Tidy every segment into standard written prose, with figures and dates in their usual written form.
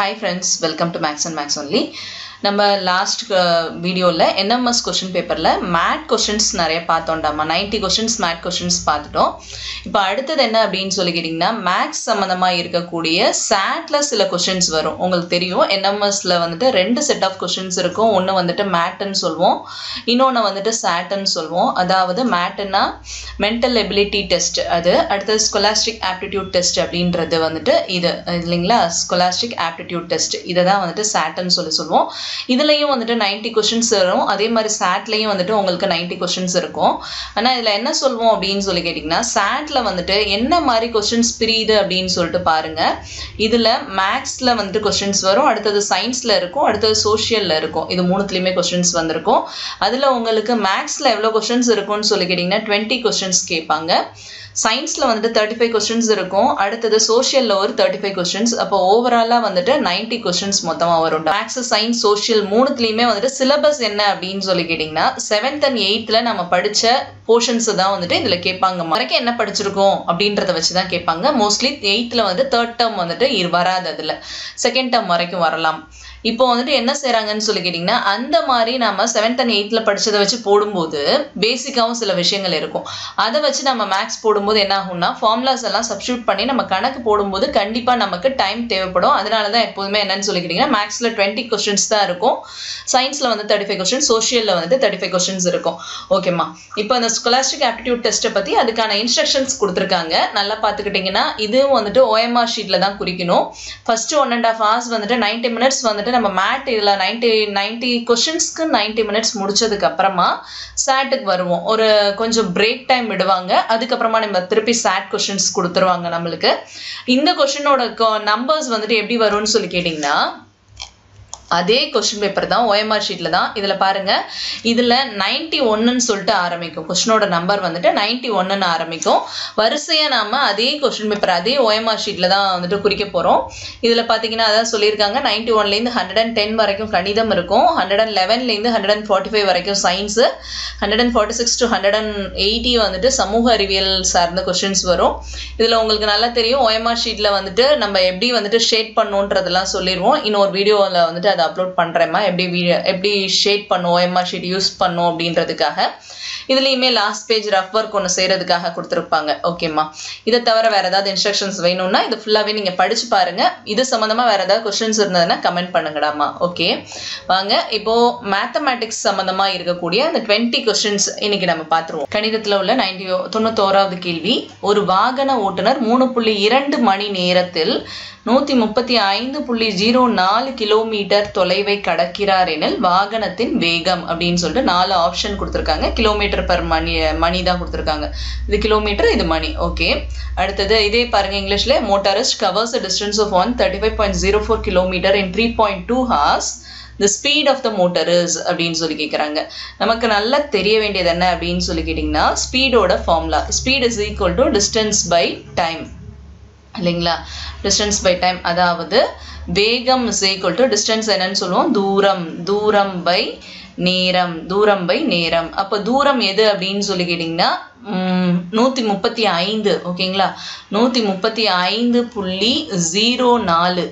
Hi friends, welcome to Max and Max Only. நம்ம last வீடியோல NMS question பேப்பர்ல math questions நிறைய பார்த்தோம்டாமா 90 questions math questions பார்த்துட்டோம். இப்போ அடுத்து என்ன அப்படினு சொல்லிக்கிட்டீங்கன்னா மேத்ஸ் சம்பந்தமா இருக்கக்கூடிய சாட்ல சில क्वेश्चंस வரும். உங்களுக்கு தெரியும் NMSல வந்துட்டு ரெண்டு செட் ஆஃப் क्वेश्चंस இருக்கும். ஒன்னு வந்துட்டு மேத்னு சொல்வோம். இன்னொன்னு வந்துட்டு சாட்னு சொல்வோம். அதாவது மேத்னா மென்டல் எபிலிட்டி டெஸ்ட் அது. அடுத்து ஸ்காலஸ்டிக் ஆப்டிட்யூட் டெஸ்ட் அப்படின்றது வந்துட்டு இது இல்லைங்களா? ஸ்காலஸ்டிக் ஆப்டிட்யூட் டெஸ்ட் இத தான் வந்துட்டு சாட்னு சொல்லுவோம். இதுலயும் வந்துட்டு 90 क्वेश्चंस வரும். அதே மாதிரி சாட்லயும் வந்துட்டு உங்களுக்கு 90 क्वेश्चंस இருக்கும். ஆனா இதுல என்ன சொல்வோம் அப்படினு சொல்லி கேட்டிங்கனா சாட்ல வந்துட்டு என்ன மாதிரி क्वेश्चंस பிரியுது அப்படினு சொல்லிட்டு பாருங்க. இதுல மேத்ஸ்ல வந்துட்டு क्वेश्चंस வரும். அடுத்து சயின்ஸ்ல இருக்கும். அடுத்து சோஷியல்ல இருக்கும். இது மூணுத்துலயுமே क्वेश्चंस வந்திருக்கும். அதுல உங்களுக்கு மேத்ஸ்ல எவ்வளவு क्वेश्चंस இருக்கும்னு சொல்லி கேட்டிங்கனா 20 क्वेश्चंस கேட்பாங்க. சயின்ஸ்ல வந்துட்டு 35 क्वेश्चंस இருக்கும். அடுத்து சோஷியல்ல ஒரு 35 क्वेश्चंस. அப்ப ஓவராலா வந்துட்டு 90 क्वेश्चंस மொத்தமா வரும். மேத்ஸ், சயின்ஸ், சோஷியல் மூணுத்துலயுமே வந்துட்டு சிலபஸ் என்ன அப்படினு சொல்லி கேட்டிங்கனா 7th and 8th நம்ம படிச்ச போர்ஷன்ஸ் தான் வந்துட்டு இதுல கேட்பாங்க. வரைக்கும் என்ன படிச்சிருக்கோம் அப்படின்றத வச்சு தான் கேட்பாங்க. மோஸ்ட்லி 8th வந்து 3rd term வந்துட்டு வராது. அதுல 2nd term வரைக்கும் வரலாம். இப்போ வந்துட்டு என்ன செய்றாங்கன்னு சொல்லி கேட்டிங்கனா அந்த மாதிரி நாம 7th and 8th படிச்சதை வச்சு போடும்போது பேசிக்காவும் சில விஷயங்கள் இருக்கும். அதை வச்சு நம்ம மேத்ஸ் போடும்போது என்ன ஆகும்னா ஃபார்முலாஸ் எல்லாம் சப்ஸ்டிட்யூட் பண்ணி நம்ம கணக்கு போடும்போது கண்டிப்பா நமக்கு டைம் தேவைப்படும். அதனால தான் எப்பவுமே என்னன்னு சொல்லி கேட்டிங்கனா மேத்ஸ்ல 20 क्वेश्चंस தான் இருக்கும். சயின்ஸ்ல வந்து 35 क्वेश्चंस, சோஷியல்ல வந்து 35 क्वेश्चंस இருக்கும். ஓகேமா? இப்போ அந்த ஸ்காலஸ்டிக் ஆப்டிட்யூட் டெஸ்ட்டை பத்தி அதுக்கான இன்ஸ்ட்ரக்ஷன்ஸ் கொடுத்திருக்காங்க. நல்லா பாத்துக்கிட்டீங்கன்னா இதுவும் வந்துட்டு OMR ஷீட்ல தான் குறிக்கணும். ஃபர்ஸ்ட் 1.5 hours வந்துட்டு 90 minutes வந்துட்டு நம்ம மேட் இதுல 90 क्वेश्चंसக்கு 90 minutes முடிச்சதுக்கு அப்புறமா சாட்க்கு வருவோம். ஒரு கொஞ்சம் பிரேக் டைம் விடுவாங்க. அதுக்கு அப்புறமா நம்ம திருப்பி சாட் क्वेश्चंस கொடுத்துருவாங்க நமக்கு. இந்த क्वेश्चनோட நம்பர்ஸ் வந்துட்டு எப்படி வரும்னு சொல்லி கேட்டிங்கனா அதே क्वेश्चन பேப்பர் தான் OMR ஷீட்ல தான். இதுல பாருங்க, இதுல 91ன்னு சொல்லிட்டு ஆரம்பிக்கும். क्वेश्चनோட நம்பர் வந்துட்டு 91ன்னு ஆரம்பிக்கும். வரிசையா நாம அதே क्वेश्चन பேப்பர் அதே OMR ஷீட்ல தான் வந்துட்டு குறிக்க போறோம். இதுல பாத்தீங்கன்னா அதான் சொல்லிருக்காங்க 91ல இருந்து 110 வரைக்கும் கணிதம் இருக்கும். 111ல இருந்து 145 வரைக்கும் சயின்ஸ், 146 to 180 வந்துட்டு சமூக அறிவியல் சார்ந்த क्वेश्चंस வரும். இதுல உங்களுக்கு நல்லா தெரியும் OMR ஷீட்ல வந்துட்டு நம்ம எப்படி வந்துட்டு ஷேட் பண்ணனும்ன்றதெல்லாம் சொல்லிடுவோம். இன்னொரு வீடியோல வந்துட்டு அப்லோட் பண்றேமா எப்படி ஷேட் பண்ணுவோம் OMR ஷீட் யூஸ் பண்ணுவோம் அப்படின்றதுக்காக. இதுலயுமே லாஸ்ட் பேஜ் ரஃப் ஒர்க் ஒன்னு செய்யறதுக்காக கொடுத்திருப்பாங்க. ஓகேமா? இத தவிர வேற ஏதாவது இன்ஸ்ட்ரக்ஷன்ஸ் வேணும்னா இது ஃபுல்லாவே நீங்க படிச்சு பாருங்க. இது சம்பந்தமா வேற ஏதாவது क्वेश्चंस இருந்ததுன்னா கமெண்ட் பண்ணுங்கடாமா. ஓகே வாங்க இப்போ மேத்தமேட்டிக்ஸ் சம்பந்தமா இருக்கக்கூடிய அந்த 20 क्वेश्चंस இன்னைக்கு நம்ம பாத்துருவோம். கணிதத்துல உள்ள 91வது கேள்வி. ஒரு வாகன ஓட்டுநர் 3.2 மணி நேரத்தில் 135.04 கிலோமீட்டர் தொலைவை கடக்கிறார் எனில் வாகனத்தின் வேகம் அப்படின்னு சொல்லிட்டு 4 ஆப்ஷன் கொடுத்திருக்காங்க. கிலோமீட்டர் பர் மணி தான் கொடுத்திருக்காங்க. இது கிலோமீட்டர், இது மணி. ஓகே, அடுத்தது இதே பாருங்க இங்கிலீஷ்ல motorist covers a distance of 135.04 kilometer in 3.2 hours. The speed of the motor is அப்படின்னு சொல்லி கேட்குறாங்க. நமக்கு நல்லா தெரிய வேண்டியது என்ன அப்படின்னு சொல்லி கேட்டிங்கன்னா ஸ்பீடோட formula speed is equal to distance by time இல்லைங்களா? டிஸ்டன்ஸ் பை டைம், அதாவது வேகம் இஸ் ஈக்குவல் டு டிஸ்டன்ஸ் என்னன்னு சொல்லுவோம் தூரம் பை நேரம். அப்போ தூரம் எது அப்படின்னு சொல்லி கேட்டிங்கன்னா 135. ஓகேங்களா? 135.04.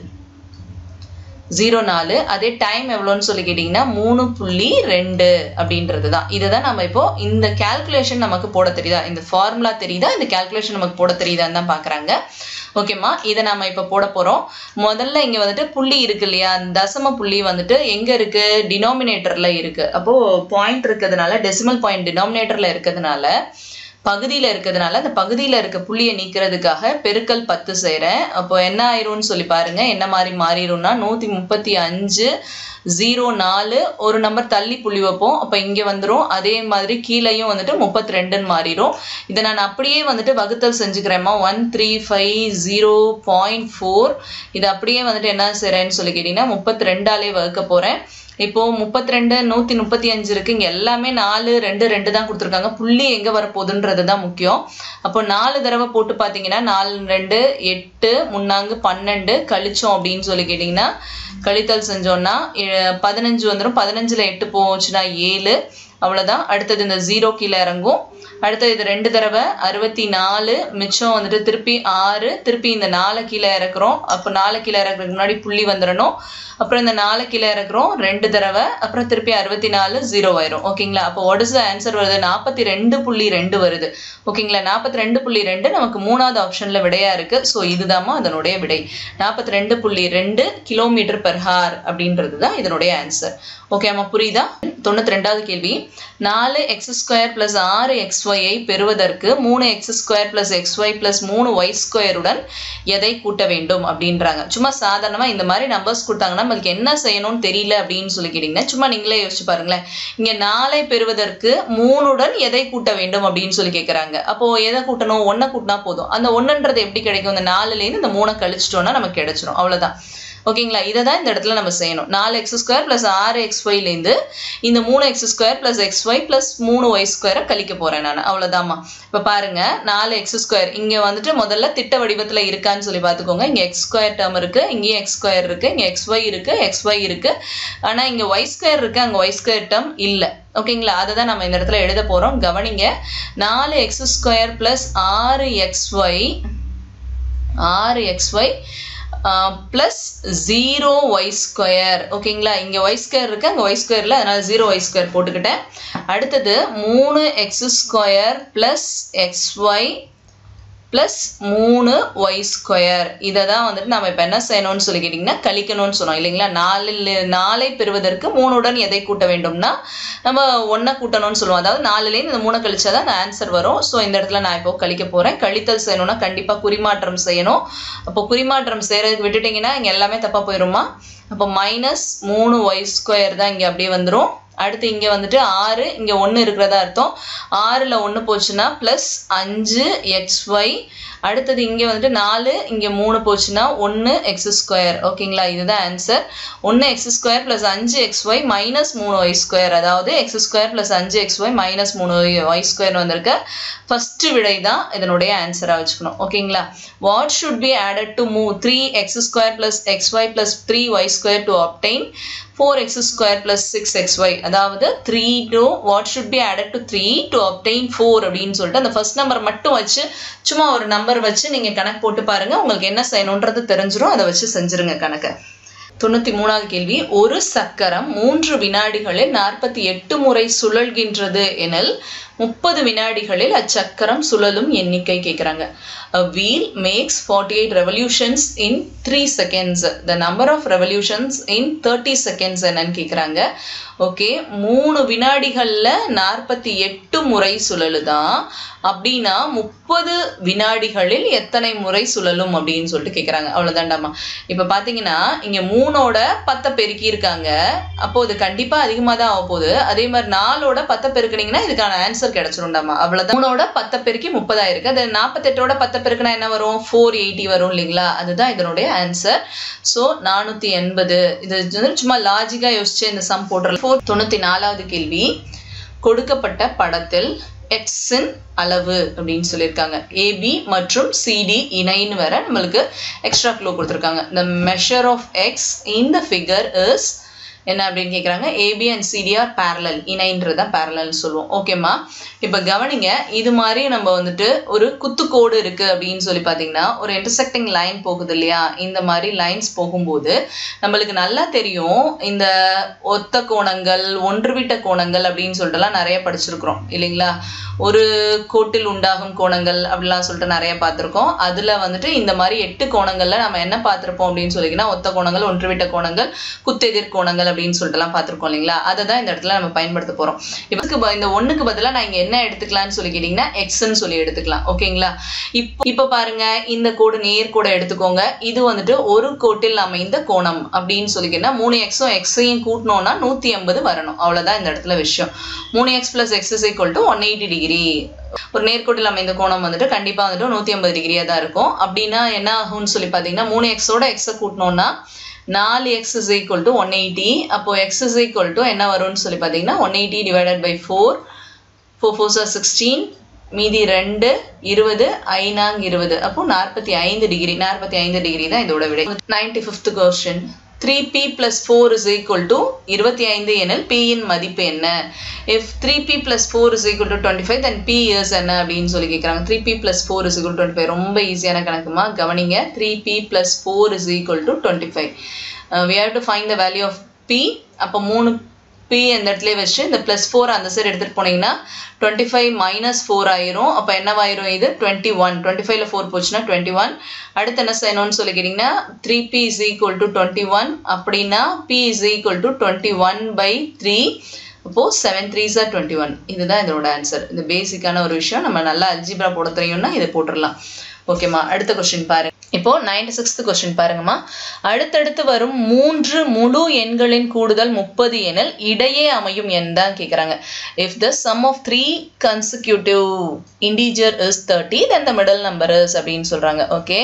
அதே டைம் எவ்வளோன்னு சொல்லி கேட்டிங்கன்னா 3.2 அப்படின்றது தான். இதுதான் நம்ம இப்போ இந்த கால்குலேஷன் நமக்கு போட தெரியுதா, இந்த ஃபார்முலா தெரியுதா, இந்த கால்குலேஷன் நமக்கு போட தெரியுதான்னு தான் பார்க்குறாங்க. ஓகேம்மா? இதை நம்ம இப்போ போட போகிறோம். முதல்ல இங்கே வந்துட்டு புள்ளி இருக்கு இல்லையா, தசம புள்ளி வந்துட்டு எங்கே இருக்கு? டினாமினேட்டரில் இருக்கு. அப்போது பாயிண்ட் இருக்கிறதுனால டெசிமல் பாயிண்ட் டினாமினேட்டரில் இருக்கிறதுனால பகுதியில் இருக்கிறதுனால அந்த பகுதியில் இருக்க புள்ளியை நீக்கிறதுக்காக பெருக்கல் 10 செய்கிறேன். அப்போ என்ன ஆயிரும்னு சொல்லி பாருங்க. என்ன மாதிரி மாறிடும்னா 135.04 ஒரு நம்பர் தள்ளி புள்ளி வைப்போம். அப்போ இங்கே வந்துடும். அதே மாதிரி கீழையும் வந்துட்டு 32ன்னு மாறிடும். இதை நான் அப்படியே வந்துட்டு வகுத்தல் செஞ்சுக்கிறேம்மா. 1350.4 இது அப்படியே வந்துட்டு என்ன செய்கிறேன்னு சொல்லி கேட்டிங்கன்னா 32ஆலே வகுக்க போகிறேன். இப்போ 32 135 இருக்கு. இங்க எல்லாமே 4 2 2 தான் கொடுத்துருக்காங்க. புள்ளி எங்க வரப்போகுதுன்றது தான் முக்கியம். அப்போ 4 தடவை போட்டு பார்த்தீங்கன்னா 4 2 8 முன்னாங்கு 12 கழிச்சோம் அப்படின்னு சொல்லி கேட்டிங்கன்னா கழித்தல் செஞ்சோம்னா 15 வந்துடும். 15ல் 8 போச்சுன்னா 7. அவ்வளோதான். அடுத்தது இந்த 0 கீழே இறங்கும். அடுத்து இது 2 தடவை 64, மிச்சம் வந்துட்டு திருப்பி 6, திருப்பி இந்த 4 கீழே இறக்குறோம். அப்போ 4 கீழே இறக்குறதுக்கு முன்னாடி புள்ளி வந்துடணும். அப்புறம் இந்த 4 கீழே இறக்குறோம் 2 தடவை, அப்புறம் திருப்பி 64 0 ஆயிரும். ஓகேங்களா? அப்போ வாட் இஸ் த ஆன்சர் வருது? 42.2 வருது. ஓகேங்களா? 42.2 நமக்கு 3வது ஆப்ஷன்ல விடையா இருக்கு. ஸோ இதுதாம்மா அதனுடைய விடை. 42.2 km/h அப்படின்றது தான் இதனுடைய ஆன்சர். ஓகேம்மா, புரியுதா? 92வது கேள்வி, 4x² + 6xy ஐ பெறுவதற்கு 3x² + xy + 3y² உடன் எதை கூட்ட வேண்டும் அப்படின்றாங்க. சும்மா சாதாரணமா இந்த மாதிரி நம்பர்ஸ் கொடுத்தாங்கன்னா நமக்கு என்ன செய்யணும்னு தெரியல அப்படின்னு சொல்லி கேட்டீங்கன்னா சும்மா நீங்களே யோசிச்சு பாருங்களேன். இங்க 4ஐ பெறுவதற்கு 3உடன் எதை கூட்ட வேண்டும் அப்படின்னு சொல்லி கேட்கறாங்க. அப்போ எதை கூட்டணும்? 1 கூட்டினா போதும். அந்த 1ன்றது எப்படி கிடைக்கும்? இந்த 4லேருந்து இந்த 3 கழிச்சிட்டோம்னா நமக்கு கிடைச்சிடும். அவ்வளவுதான். ஓகேங்களா? இதை தான் இந்த இடத்துல நம்ம செய்யணும். 4x² + 6xy இந்த 3x² + xy + 3y² கழிக்க போறேன் நான். அவ்வளவுதாம்மா. இப்ப பாருங்க, 4x² இங்க வந்துட்டு முதல்ல திட்ட வடிவத்துல இருக்கான்னு சொல்லி பாத்துக்கோங்க. இங்க x² டேர்ம் இருக்கு, இங்கேயும் x² இருக்கு, இங்க xy இருக்கு, xy இருக்கு. ஆனா இங்க y² இருக்கு, அங்க y² டேர்ம் இல்ல. ஓகேங்களா? அதை தான் நம்ம இந்த இடத்துல எழுத போறோம். கவனிங்க, 4x² + 6xy plus 0y². ஓகேங்களா? இங்க y² இருக்கு, அங்க y² இல்ல, அதனால 0y² போட்டுக்கிட்டேன். அடுத்தது 3x² plus xy plus 3y². இதை தான் வந்துட்டு நம்ம இப்போ என்ன செய்யணும்னு சொல்லி கேட்டிங்கன்னா கழிக்கணும்னு சொன்னோம் இல்லைங்களா? 4ஐ பெறுவதற்கு 3உடன் எதை கூட்ட வேண்டும்னா நம்ம 1 கூட்டணும்னு சொல்லுவோம். அதாவது 4லேருந்து இந்த 3 கழிச்சாதான் அந்த ஆன்சர் வரும். ஸோ இந்த இடத்துல நான் இப்போ கழிக்க போகிறேன். கழித்தல் செய்யணும்னா கண்டிப்பாக குறிமாற்றம் செய்யணும். அப்போ குறிமாற்றம் செய்கிறதுக்கு விட்டுட்டிங்கன்னா இங்கே எல்லாமே தப்பாக போயிடுமா? அப்போ -3y² தான் இங்கே அப்படியே வந்துடும். அடுத்து இங்க வந்துட்டு 6, இங்க 1 இருக்கிறதா அர்த்தம். 6ல 1 போச்சுன்னா +5xy. அடுத்தது இங்க வந்துட்டு 4, இங்க 3 போச்சுன்னா 1x². ஓகேங்களா? இதுதான் ஆன்சர். 1x² + 5xy - 3y². அதாவது x² + 5xy - 3y² வந்திருக்க ஃபர்ஸ்ட் விடை தான் இதனுடைய ஆன்சரா வச்சுக்கணும். ஓகேங்களா? What should be added to move 3x² + xy + 3y² to obtain 4x² + 6xy? அதாவது 3 to what should be added to 3 to obtain 4 அப்படின்னு சொல்லிட்டு அந்த ஃபர்ஸ்ட் நம்பர் மட்டும் வச்சு சும்மா ஒரு நம்பர் வச்சு நீங்க கணக்கு போட்டு பாருங்க. உங்களுக்கு என்ன செய்யணும்ன்றது தெரிஞ்சிடும். அதை வச்சு செஞ்சிருங்க கணக்கு. 93வது கேள்வி, ஒரு சக்கரம் 3 வினாடிகளில் 48 முறை சுழல்கின்றது எனில் 30 வினாடிகளில் அச்சக்கரம் சுழலும் எண்ணிக்கை கேட்குறாங்க. A wheel makes 48 revolutions in 3 seconds. The number of revolutions in 30 seconds என்னன்னு கேட்குறாங்க. ஓகே, 3 வினாடிகளில் 48 முறை சுழலுதான். அப்படின்னா 30 வினாடிகளில் எத்தனை முறை சுழலும் அப்படின்னு சொல்லிட்டு கேட்குறாங்க. அவ்வளோதாண்டாமா. இப்போ பார்த்தீங்கன்னா இங்கே 3ஓட 10 பெருக்கி இருக்காங்க. அப்போ இது கண்டிப்பாக அதிகமாக தான் ஆக போகுது. அதே மாதிரி 4ஓட 10 பெருக்குனீங்கன்னா இதுக்கான ஆன்சர் கிடைச்சிரும்டாமா. அவ்வளோதான். 3ஓட 10 பெருக்கி 30 ஆயிருக்கு. அது 48ஓட 10 பெருக்குனா என்ன வரும்? 480 வரும் இல்லைங்களா? அதுதான் இதனுடைய ஆன்சர். ஸோ 480. இது வந்து சும்மா லாஜிக்காக யோசிச்சு இந்த சம் போடுறோம். 94வது கேள்வி, கொடுக்கப்பட்ட படத்தில் எக்ஸின் அளவு அப்படின்னு சொல்லியிருக்காங்க. ஏபி மற்றும் சிடி இணைன்னு வேற நம்மளுக்கு எக்ஸ்ட்ரா க்ளூ கொடுத்துருக்காங்க. The measure of x in the figure is என்ன அப்படின்னு கேட்குறாங்க. AB and CD are parallel. இணைன்றதான் பேரலல்னு சொல்லுவோம். ஓகேம்மா. இப்போ கவனிங்க, இது மாதிரி நம்ம வந்துட்டு ஒரு குத்துக்கோடு இருக்கு அப்படின்னு சொல்லி பார்த்தீங்கன்னா ஒரு இன்டர்செக்டிங் லைன் போகுது இல்லையா? இந்த மாதிரி லைன்ஸ் போகும்போது நம்மளுக்கு நல்லா தெரியும் இந்த ஒத்த கோணங்கள், ஒன்றுவிட்ட கோணங்கள் அப்படின்னு சொல்லிட்டுலாம் நிறைய படிச்சிருக்கிறோம் இல்லைங்களா? ஒரு கோட்டில் உண்டாகும் கோணங்கள் அப்படிலாம் சொல்லிட்டு நிறைய பார்த்துருக்கோம். அதில் வந்துட்டு இந்த மாதிரி 8 கோணங்களில் நம்ம என்ன பார்த்துருப்போம் அப்படின்னு சொல்லிங்கன்னா ஒத்த கோணங்கள், ஒன்றுவிட்ட கோணங்கள், குத்தெதிர் கோணங்கள் அப்படின்னு சொல்லிட்டுலாம் பார்த்துருக்கோம் இல்லைங்களா? அதை தான் இந்த இடத்துல நம்ம பயன்படுத்த போகிறோம். இப்போ இந்த 1க்கு பதிலாக நான் இங்கே என்ன எடுத்துக்கலாம்னு சொல்லி கேட்டிங்கன்னா எக்ஸ்ன்னு சொல்லி எடுத்துக்கலாம். ஓகேங்களா? இப்போ பாருங்க, இந்த கோடு நேர்கோடை எடுத்துக்கோங்க. இது வந்துட்டு ஒரு கோட்டில் அமைந்த கோணம் அப்படின்னு சொல்லிக்கிட்டா 3xம் எக்ஸையும் கூட்டினோம்னா 180 வரணும். அவ்வளோதான் இந்த இடத்துல விஷயம். 3x + x = 180 degree. ஒரு நேர்கோட்டில் அமைந்த கோணம் வந்துட்டு கண்டிப்பா வந்துட்டு 180 டிகிரியா தான் இருக்கும். அப்படின்னா என்ன ஆகும்னு சொல்லி பார்த்தீங்கன்னா 3xோட x கூட்டினோம்னா 4x = 180. அப்போ x = என்ன வரும்னு சொல்லி பார்த்தீங்கன்னா 180 / 4. 4 4s are 16, மீதி 2 20, 5 20. அப்போ 45 டிகிரி. 45 டிகிரி தான் இதோட விடை. 95th question. 3p plus 4 is equal to 25 எனில் p இன் மதிப்பு என்ன? If 3p plus 4 is equal to 25 then p is என்ன அப்படின்னு சொல்லி கேட்குறாங்க. 3p plus 4 is equal to 25 ரொம்ப ஈஸியான கணக்குமா, கவனிங்க. 3p plus 4 is equal to 25. We have to find the value of p. அப்போ 3p இந்த இடத்துல வச்சு இந்த plus 4 அந்த சைடு எடுத்துகிட்டு போனீங்கன்னா 25 minus 4 ஆயிரும். அப்போ என்னவாயிரும்? இது 21. 25ல 4 போச்சுன்னா 21. அடுத்து என்ன செய்யணும்னு சொல்லி கேட்டிங்கன்னா 3p is equal to 21 அப்படின்னா p is equal to 21/3. அப்போ 7 3s are 21. இதுதான் இதோட ஆன்சர். இந்த பேசிக்கான ஒரு விஷயம் நம்ம நல்லா அல்ஜிப்ரா போட தெரியும்னா இதை போட்டுடலாம். ஓகேம்மா, அடுத்த கொஸ்டின் பாருங்க. இப்போ 96th கொஸ்டின் பாருங்கம்மா. அடுத்தடுத்து வரும் 3 முழு எண்களின் கூடுதல் 30 எனில் இடையே அமையும் எண் தான் கேட்குறாங்க. If the sum of 3 consecutive integer is 30 then the middle number is அப்படின்னு சொல்றாங்க. ஓகே,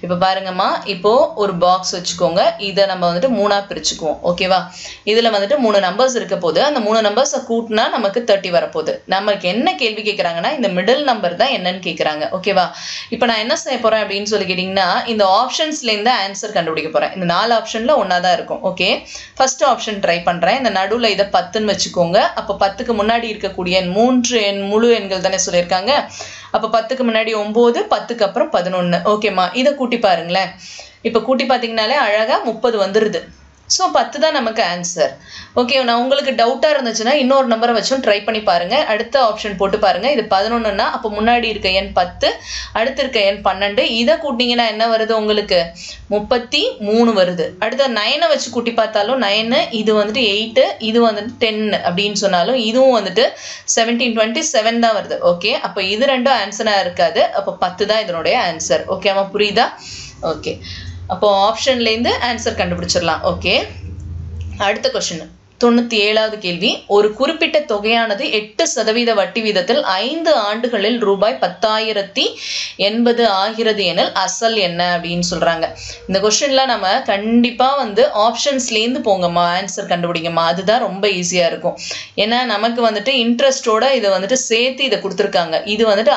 இப்போ பாருங்கம்மா, இப்போ ஒரு பாக்ஸ் வச்சுக்கோங்க. இதை நம்ம வந்துட்டு 3ஆ பிரிச்சுக்குவோம். ஓகேவா, இதில் வந்துட்டு 3 நம்பர்ஸ் இருக்க போது அந்த 3 நம்பர்ஸை கூட்டினா நமக்கு 30 வரப்போகுது. நமக்கு என்ன கேள்வி கேட்குறாங்கன்னா இந்த மிடில் நம்பர் தான் என்னன்னு கேட்குறாங்க. ஓகேவா, இப்போ நான் என்ன செய்ய போறேன் அப்படின்னு சொல்லி கேட்டிங்கன்னா இந்த ஆப்ஷன்ஸ்ல இருந்து ஆன்சர் கண்டுபிடிக்க போறேன். இந்த 4 ஆப்ஷன்ல ஒன்னா தான் இருக்கும். ஓகே, ஃபர்ஸ்ட் ஆப்ஷன் ட்ரை பண்றேன். இந்த நடுவுல இதை 10ன்னு வச்சுக்கோங்க. அப்போ 10க்கு முன்னாடி இருக்கக்கூடிய 3 எண் முழு எண்கள் தானே சொல்லியிருக்காங்க. அப்போ 10க்கு முன்னாடி 9, 10க்கு அப்புறம் 11. ஓகேம்மா, இதை கூட்டி பாருங்களேன். இப்போ கூட்டி பார்த்தீங்கனாலே அழகா 30 வந்துருது. ஸோ 10 தான் நமக்கு ஆன்சர். ஓகே, நான் உங்களுக்கு டவுட்டாக இருந்துச்சுன்னா இன்னொரு நம்பரை வச்சும் ட்ரை பண்ணி பாருங்கள். அடுத்த ஆப்ஷன் போட்டு பாருங்கள். இது 11ன்னா அப்போ முன்னாடி இருக்க எண் 10, அடுத்து இருக்க எண் 12. இதை கூட்டிங்கன்னா என்ன வருது? உங்களுக்கு 33 வருது. அடுத்த 9 வச்சு கூட்டி பார்த்தாலும் 9, இது வந்துட்டு 8, இது வந்துட்டு 10 அப்படின்னு சொன்னாலும் இதுவும் வந்துட்டு 17 27 தான் வருது. ஓகே, அப்போ இது ரெண்டும் ஆன்சராக இருக்காது. அப்போ 10 தான் இதனுடைய ஆன்சர். ஓகேம்மா, புரியுதா? ஓகே, அப்போ ஆப்ஷன்லேருந்து ஆன்சர் கண்டுபிடிச்சிடலாம். ஓகே, அடுத்த கொஸ்டின் 97வது கேள்வி. ஒரு குறிப்பிட்ட தொகையானது 8% வட்டி வீதத்தில் 5 ஆண்டுகளில் ரூபாய் 10,080 ஆகிறது எனில் அசல் என்ன அப்படின்னு சொல்றாங்க. இந்த கொஸ்டின்ல நம்ம கண்டிப்பா வந்து ஆப்ஷன்ஸ்லேருந்து போங்கம்மா, ஆன்சர் கண்டுபிடிங்கம்மா. அதுதான் ரொம்ப ஈஸியா இருக்கும். ஏன்னா நமக்கு வந்துட்டு இன்ட்ரெஸ்டோட இதை வந்துட்டு சேர்த்து இதை கொடுத்துருக்காங்க. இது வந்துட்டு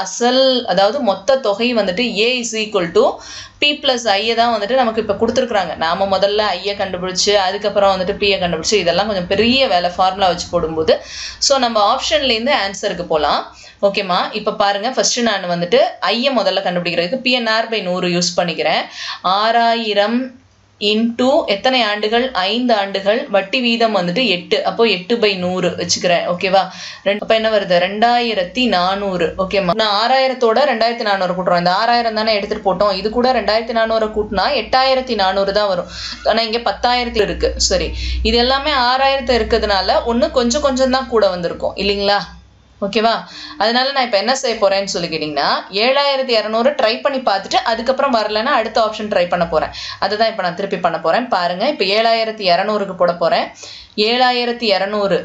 அசல், அதாவது மொத்த தொகை வந்துட்டு A is equal to P plus I தான் வந்துட்டு நமக்கு இப்போ கொடுத்துருக்குறாங்க. நாம முதல்ல ஐயை கண்டுபிடிச்சு அதுக்கப்புறம் வந்துட்டு P கண்டுபிடிச்சு இதெல்லாம் கொஞ்சம் பெரிய வேலை ஃபார்முலா வச்சு போடும்போது. ஸோ நம்ம ஆப்ஷன்லேருந்து ஆன்சருக்கு போகலாம். ஓகேம்மா, இப்போ பாருங்க, ஃபர்ஸ்ட் நான் வந்துட்டு ஐயை முதல்ல கண்டுபிடிக்கிறதுக்கு PNR/100 யூஸ் பண்ணிக்கிறேன். 6000 இன்டூ எத்தனை ஆண்டுகள்? 5 ஆண்டுகள். வட்டி வீதம் வந்துட்டு 8, அப்போ 8/100 வச்சுக்கிறேன். ஓகேவா, அப்போ என்ன வருது? 2400. ஓகேம்மா, நான் 6000தோட 2400 கூட்டுறோம். இந்த 6000 தானே எடுத்துட்டு போட்டோம். இது கூட 2400 கூட்டினா 8400 தான் வரும். ஆனால் இங்கே 10,000 இருக்கு. சரி, இது எல்லாமே 6000 இருக்கிறதுனால ஒன்று கொஞ்சம் கொஞ்சம் தான் கூட வந்திருக்கும் இல்லைங்களா? ஓகேவா, அதனால நான் இப்போ என்ன செய்ய போறேன்னு சொல்லி கேட்டிங்கன்னா 7200 ட்ரை பண்ணி பார்த்துட்டு அதுக்கப்புறம் வரலன்னா அடுத்த ஆப்ஷன் ட்ரை பண்ண போறேன். அதை தான் இப்போ நான் திருப்பி பண்ண போறேன். பாருங்க, இப்போ 7200க்கு போட போறேன். 7200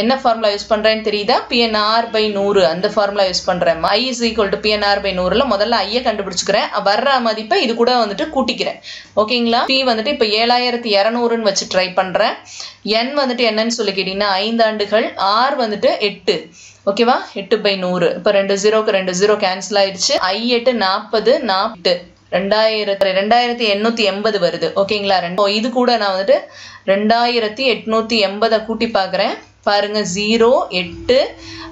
என்ன ஃபார்முலா யூஸ் பண்றேன்னு தெரியுதா? PNR/100 அந்த ஃபார்முலா யூஸ் பண்றேன். I is equal to PNR/100ல முதல்ல ஐயை கண்டுபிடிச்சுக்கிறேன். வர்ற மதிப்பை இது கூட வந்துட்டு கூட்டிக்கிறேன். ஓகேங்களா, P வந்துட்டு இப்போ 7200ன்னு வச்சு ட்ரை பண்றேன். N வந்துட்டு என்னன்னு சொல்லி கேட்டீங்கன்னா 5 ஆண்டுகள். R வந்துட்டு 8. ஓகேவா, 8/100. இப்போ 2 0க்கு 2 0 கேன்சல் ஆயிடுச்சு. I8 40 40 2880 வருது. ஓகேங்களா, இது கூட நான் வந்துட்டு 2880 கூட்டி பார்க்குறேன். பாருங்க, 0 8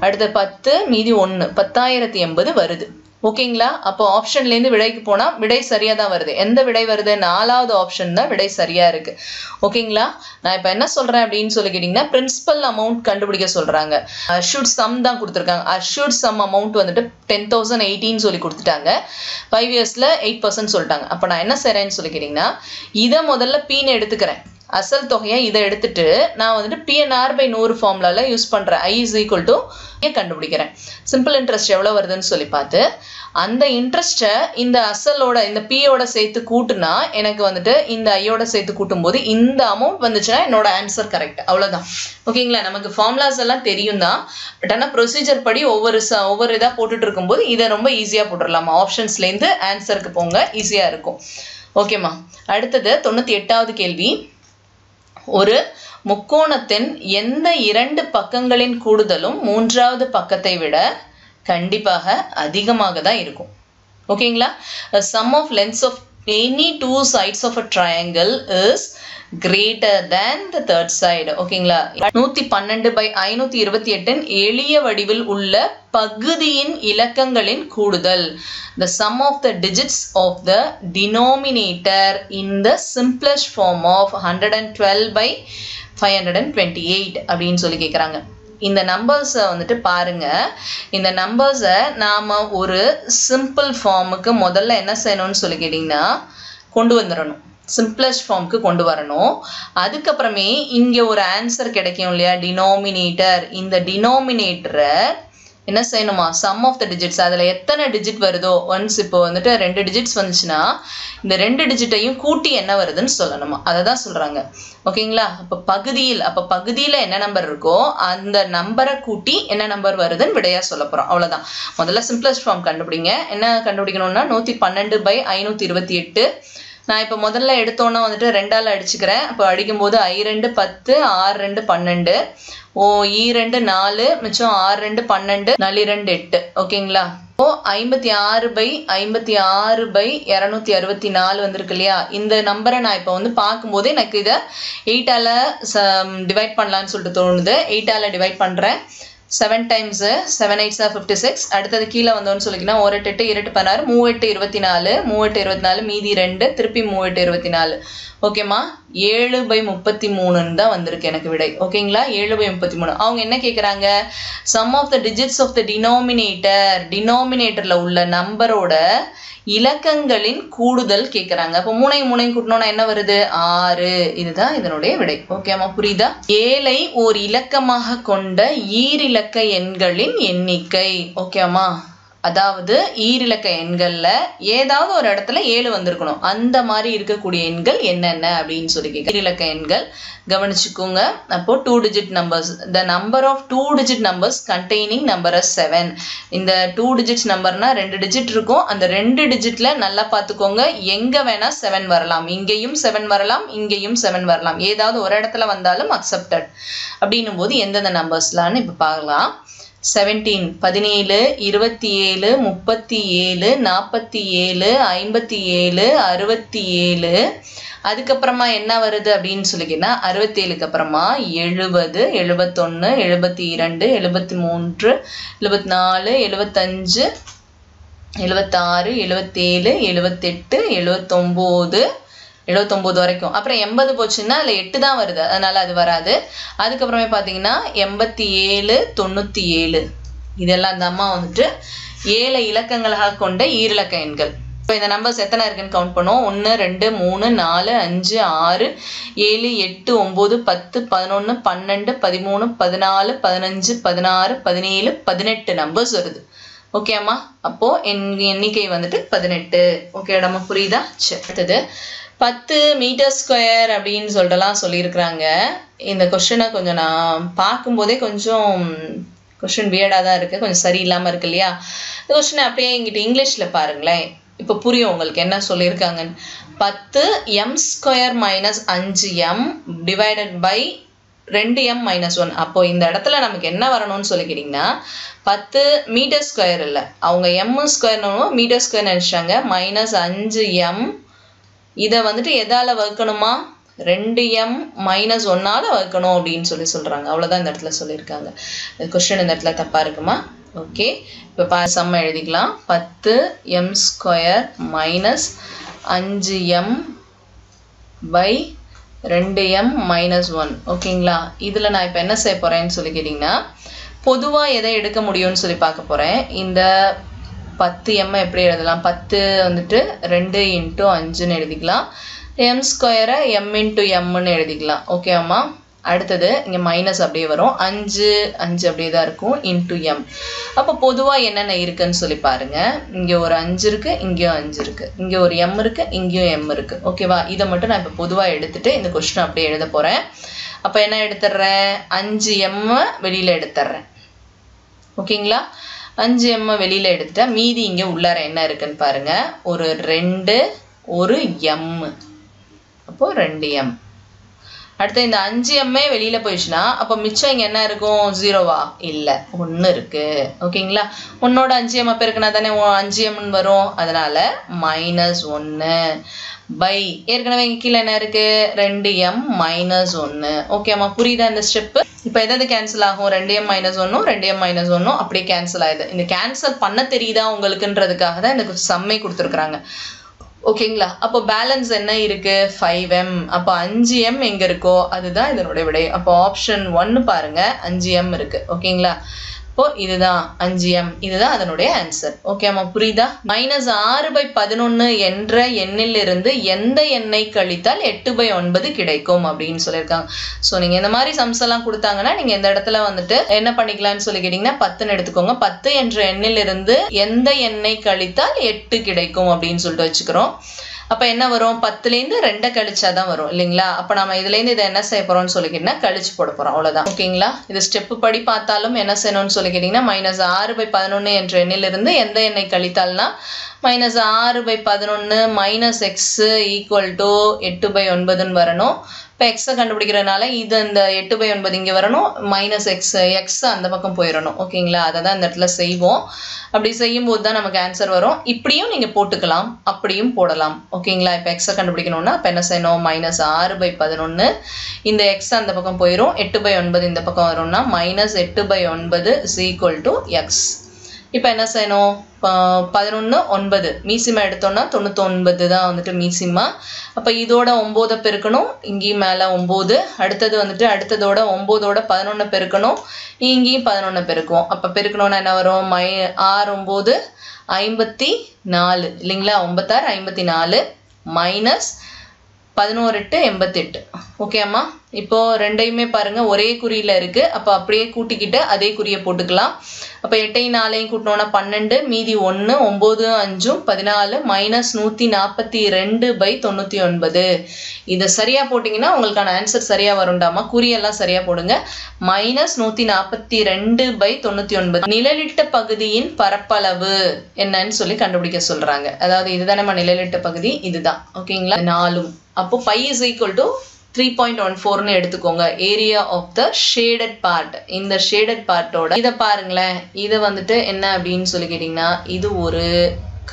அடுத்த 10 மீதி 1 10,080 வருது. ஓகேங்களா, அப்போ ஆப்ஷன்லேருந்து விடைக்கு போனால் விடை சரியாக தான் வருது. எந்த விடை வருது? 4வது ஆப்ஷன் தான் விடை சரியாக இருக்குது. ஓகேங்களா, நான் இப்போ என்ன சொல்கிறேன் அப்படின்னு சொல்லி கேட்டிங்கன்னா பிரின்சிபல் அமௌண்ட் கண்டுபிடிக்க சொல்கிறாங்க. அஷ்யூர்ட் சம் தான் கொடுத்துருக்காங்க. அஷ்யூர்ட் சம் அமௌண்ட் வந்துட்டு 10,018 சொல்லி கொடுத்துட்டாங்க. 5 இயர்ஸில் 8% சொல்லிட்டாங்க. அப்போ நான் என்ன செய்கிறேன்னு சொல்லி கேட்டிங்கன்னா இதை முதல்ல Pன்னு எடுத்துக்கிறேன். அசல் தொகையை இதை எடுத்துட்டு நான் வந்துட்டு PNR/100 ஃபார்முலாவில் யூஸ் பண்ணுறேன். I is equal to கண்டுபிடிக்கிறேன். சிம்பிள் இன்ட்ரெஸ்ட் எவ்வளோ வருதுன்னு சொல்லி பார்த்து அந்த இன்ட்ரெஸ்ட்டை இந்த அசலோட இந்த Pயோட சேர்த்து கூட்டுனா எனக்கு வந்துட்டு இந்த ஐயோட சேர்த்து கூட்டும் போது இந்த அமௌண்ட் வந்துச்சுன்னா என்னோட ஆன்சர் கரெக்ட். அவ்வளோதான். ஓகேங்களா, நமக்கு ஃபார்முலாஸ் எல்லாம் தெரியும் தான். பட் ஆனால் ப்ரொசீஜர் படி ஒவ்வொரு இதாக போட்டுட்டு இருக்கும்போது இதை ரொம்ப ஈஸியாக போட்டுடலாமா. ஆப்ஷன்ஸ்லேருந்து ஆன்சருக்கு போங்க, ஈஸியாக இருக்கும். ஓகேம்மா, அடுத்தது 98வது கேள்வி. ஒரு முக்கோணத்தின் எந்த 2 பக்கங்களின் கூடுதலும் 3வது பக்கத்தை விட கண்டிப்பாக அதிகமாக தான் இருக்கும். ஓகேங்களா, sum of lengths of any two sides of a triangle is greater than the third side. ஓகேங்களா? 112/528 எளிய வடிவில் உள்ள பகுதியின் இலக்கங்களின் கூடுதல். The sum of the digits of the denominator in the simplest form of 112/528 அப்படின்னு சொல்லி கேட்குறாங்க. இந்த நம்பர்ஸை வந்துட்டு பாருங்க. இந்த நம்பர்ஸை நாம ஒரு சிம்பிள் ஃபார்முக்கு முதல்ல என்ன செய்யணும்னு சொல்லி கேட்டிங்கன்னா கொண்டு வந்துடணும். சிம்பிளஸ்ட் ஃபார்முக்கு கொண்டு வரணும். அதுக்கப்புறமே இங்கே ஒரு ஆன்சர் கிடைக்கும் இல்லையா, டினோமினேட்டர். இந்த டினோமினேட்டரை என்ன செய்யணுமா, சம் ஆஃப் த டிஜிட்ஸ், அதில் எத்தனை டிஜிட் வருதோ, ஒன்ஸ் இப்போ வந்துட்டு 2 டிஜிட்ஸ் வந்துச்சுன்னா இந்த 2 டிஜிட்டையும் கூட்டி என்ன வருதுன்னு சொல்லணுமா, அதை தான் சொல்கிறாங்க. ஓகேங்களா? அப்போ பகுதியில் என்ன நம்பர் இருக்கோ அந்த நம்பரை கூட்டி என்ன நம்பர் வருதுன்னு விடையாக சொல்ல போகிறோம். அவ்வளோதான். முதல்ல சிம்பிளஸ்ட் ஃபார்ம் கண்டுபிடிங்க. என்ன கண்டுபிடிக்கணும்னா 112/528. நான் இப்போ முதல்ல எடுத்தோன்னா வந்துட்டு 2ஆல் அடிச்சுக்கிறேன். அப்போ அடிக்கும்போது I2 10, R2 12, E2 4, மிச்சம் R2 12, 4 2 8. ஓகேங்களா? இப்போ 56/264 வந்திருக்கு இல்லையா? இந்த நம்பரை நான் இப்போ வந்து பார்க்கும்போது எனக்கு இதை 8ஆல் டிவைட் பண்ணலான்னு சொல்லிட்டு தோணுது. 8ஆல் டிவைட் பண்ணுறேன். 7 times 7 8s are 56. அடுத்தது கீழே வந்தோன்னு சொல்லிக்கினா 1 8 8 16, 3 8 24, 3 8 24, மீதி 2, திருப்பி 3 8 24. ஓகேம்மா? 7/33 தான் வந்திருக்கு எனக்கு விடை. ஓகேங்களா? 7/33. அவங்க என்ன கேட்குறாங்க, sum of the digits of the டினோமினேட்டரில் உள்ள நம்பரோட இலக்கங்களின் கூடுதல் கேட்குறாங்க. அப்போ 3 கூட்டணும்னா என்ன வருது, 6. இதுதான் இதனுடைய விடை. ஓகேம்மா? புரியுதா? 7ஐ ஓர் இலக்கமாக கொண்ட ஈரிலக்க எண்களின் எண்ணிக்கை. ஓகேம்மா? அதாவது ஈரிலக்க எண்கள்ல ஏதாவது ஒரு இடத்துல 7 வந்திருக்கணும். அந்த மாதிரி இருக்கக்கூடிய எண்கள் என்னென்ன அப்படின்னு சொல்லி கேட்க. ஈரிலக்க எண்கள் கவனிச்சுக்கோங்க. அப்போ 2 digit numbers. The number of 2 digit numbers containing number is 7. இந்த 2 digits நம்பர்னா 2 digit இருக்கும். அந்த 2 digitல நல்லா பார்த்துக்கோங்க, எங்க வேணா 7 வரலாம். இங்கேயும் 7 வரலாம், இங்கேயும் 7 வரலாம். ஏதாவது ஒரு இடத்துல வந்தாலும் அக்செப்டட். அப்படின்னும் போது எந்தெந்த நம்பர்ஸ்லான்னு இப்போ பார்க்கலாம். 17, 17, 27, 37, 47, 57, 67. அதுக்கப்புறமா என்ன வருது அப்படின்னு சொல்லிக்கினா 67க்கு அப்புறமா 70, 71, 72, 73, 74, 75, 76, 77, 78, 79, 79 வரைக்கும். அப்புறம் 80 போச்சுன்னா அதில் 8 தான் வருது, அதனால அது வராது. அதுக்கப்புறமே பார்த்தீங்கன்னா 87, 97. இதெல்லாம் அந்த அம்மா வந்துட்டு 7 இலக்கங்களாக கொண்ட ஈரிலக்க எண்கள். இப்போ இந்த நம்பர்ஸ் எத்தனை இருக்குன்னு கவுண்ட் பண்ணுவோம். 1 2 3 4 5 6 7 8 9 10 11 12 13 14 15 16 17 18 நம்பர்ஸ் வருது. ஓகே அம்மா? அப்போ எண்ணிக்கை வந்துட்டு 18. ஓகே நம்ம புரியுதா? சரி, அடுத்தது 10 மீட்டர் ஸ்கொயர் அப்படின்னு சொல்லிட்டுலாம் சொல்லியிருக்கிறாங்க. இந்த கொஸ்டினை கொஞ்சம் நான் பார்க்கும்போதே கொஞ்சம் கொஸ்டின் வியர்டாக தான் இருக்குது, கொஞ்சம் சரியில்லாமல் இருக்கு இல்லையா? இந்த கொஸ்டினை அப்படியே எங்கிட்ட இங்கிலீஷில் பாருங்களேன், இப்போ புரியும் உங்களுக்கு என்ன சொல்லியிருக்காங்கன்னு. 10 m² - 5m divided by 2m - 1. அப்போ இந்த இடத்துல நமக்கு என்ன வரணும்னு சொல்லிக்கிறீங்கன்னா 10 மீட்டர் ஸ்கொயர் இல்லை, அவங்க m² மீட்டர் ஸ்கொயர் நினைச்சாங்க. -5m இதை வந்துட்டு எதால வகுக்கணுமா, 2m - 1ஆல வகுக்கணும் அப்படின்னு சொல்றாங்க. அவ்வளோதான் இந்த இடத்துல சொல்லியிருக்காங்க. கொஸ்டின் இந்த இடத்துல தப்பா இருக்குமா? ஓகே, இப்போ சம்ம எழுதிக்கலாம். 10m² - 5m by 2m - 1. ஓகேங்களா? இதில் நான் இப்போ என்ன செய்ய போகிறேன்னு சொல்லி கேட்டிங்கன்னா, பொதுவாக எதை எடுக்க முடியும்னு சொல்லி பார்க்க போகிறேன். இந்த 10m எப்படி எழுதலாம், 10 வந்துட்டு 2 × 5ன்னு எழுதிக்கலாம். m² m × mன்னு எழுதிக்கலாம். ஓகே அம்மா? அடுத்தது இங்கே மைனஸ் அப்படியே வரும், 5 அப்படியே தான் இருக்கும், இன்ட்டு m. அப்போ பொதுவாக என்னென்ன இருக்குன்னு சொல்லி பாருங்க. இங்கே ஒரு 5 இருக்குது, இங்கேயும் 5 இருக்குது, இங்கே ஒரு m இருக்குது, இங்கேயும் m இருக்குது. ஓகேவா? இதை மட்டும் நான் இப்போ பொதுவாக எடுத்துட்டு இந்த கொஸ்டின் அப்படியே எழுத போகிறேன். அப்போ என்ன எடுத்துடுறேன், 5m வெளியில் எடுத்துடுறேன். ஓகேங்களா? 5m வெளியில் எடுத்துட்டா மீதி இங்கே உள்ளார என்ன இருக்குன்னு பாருங்க. ஒரு 2, ஒரு m, அப்போ 2m. அடுத்து இந்த 5m வெளியில போயிடுச்சுன்னா அப்போ மிச்சம் இங்க என்ன இருக்கும் 0வா இல்ல 1 இருக்கு ஓகேங்களா 1ஓட 5m பெருக்கினா தானே 5m வரும் அதனால -1 பை ஏற்கனவே இங்க கீழ என்ன இருக்கு 2m - 1 ஓகேமா புரியுதா இந்த ஸ்டெப் இப்போ எதாவது கேன்சல் ஆகும் 2m - 1 2m - 1 அப்படியே கேன்சல் ஆயிடுது இந்த கேன்சல் பண்ண தெரியுதா உங்களுக்குன்றதுக்காக தான் இந்த சம்மை கொடுத்துருக்காங்க ஓகேங்களா அப்போ பேலன்ஸ் என்ன இருக்கு 5m அப்போ 5m எங்க இருக்கோ அதுதான் இதனுடைய விடை அப்போ ஆப்ஷன் 1 பாருங்க 5m இருக்கு ஓகேங்களா இப்போ இதுதான் 5m இதுதான் அதனுடைய ஆன்சர் ஓகேமா புரியுதா -6/11 என்ற எண்ணில் இருந்து எந்த எண்ணை கழித்தால் 8/9 கிடைக்கும் அப்படின்னு சொல்லியிருக்காங்க ஸோ நீங்க இந்த மாதிரி சம்ஸ் எல்லாம் கொடுத்தாங்கன்னா நீங்க இந்த இடத்துல வந்துட்டு என்ன பண்ணிக்கலாம்னு சொல்லி கேட்டீங்கன்னா 10ன்னு எடுத்துக்கோங்க 10 என்ற எண்ணில் இருந்து எந்த எண்ணை கழித்தால் 8 கிடைக்கும் அப்படின்னு சொல்லிட்டு வச்சுக்கிறோம் அப்ப என்ன வரும் 10ல இருந்து 2 கழிச்சாதான் வரும் இல்லீங்களா அப்ப நாம இதுல இருந்து இத என்ன செய்ய போறோம்னு சொல்லிக்கிட்டா கழிச்சு போட போறோம் அவ்வளவுதான் ஓகேங்களா இது ஸ்டெப் படி பார்த்தாலும் என்ன செய்யணும்னு சொல்லிக்கிட்டீங்கன்னா -6/11 என்ற எண்ணில் இருந்து எந்த எண்ணை கழித்தால்னா -6/11 - x = 8/9 வரணும் இப்போ x கண்டுபிடிக்கிறதுனால இது இந்த 8/9 இங்க வரணும் -x அந்த பக்கம் போயிடணும் ஓகேங்களா அதை தான் இந்த இடத்துல செய்வோம் அப்படி செய்யும் போது தான் நமக்கு ஆன்சர் வரும் இப்படியும் நீங்க போட்டுக்கலாம் அப்படியும் போடலாம் ஓகேங்களா இப்போ x கண்டுபிடிக்கணும்னா அப்ப என்ன செய்யணும் -6/11 இந்த x அந்த பக்கம் போயிடும் 8/9 இந்த பக்கம் வரும்னா -8/9 = x இப்போ என்ன செய்யணும் 11 9 மீசிமா எடுத்தோம்னா 99 தான் வந்துட்டு மீசிமா அப்ப இதோட 9 பெருக்கணும் இங்கேயும் மேல 9 அடுத்தது வந்துட்டு அடுத்ததோட 9ஓட 11 பெருக்கணும் இங்கேயும் 11 பெருக்குவோம் அப்ப பெருக்கணும்னா என்ன வரும் 6 9 54 இல்லைங்களா 9 6 54 மைனஸ் 11 8 88 ஓகே அம்மா இப்போ ரெண்டையுமே பாருங்க ஒரே குறியில இருக்கு அப்ப அப்படியே கூட்டிக்கிட்டு அதே குறியை போட்டுக்கலாம் அப்ப 8 4 கூட்டணும்னா 12 மீதி 1 9 5 14 -142/99 இத சரியா போட்டீங்கன்னா உங்களுக்கான ஆன்சர் சரியா வரும்டாமா குறியெல்லாம் சரியா போடுங்க -142/99 நிழலிட்ட பகுதியின் பரப்பளவு என்னன்னு சொல்லி கண்டுபிடிக்க சொல்றாங்க அதாவது இதுதானே நிழலிட்ட பகுதி இதுதான் ஓகேங்களா 4 அப்போ π = 3.14 ன்னு எடுத்துக்கோங்க area of the shaded part இந்த ஷேடட் பார்ட்டோட இத பாருங்களேன் இது வந்துட்டு என்ன அப்படின்னு சொல்லி கேட்டிங்கன்னா இது ஒரு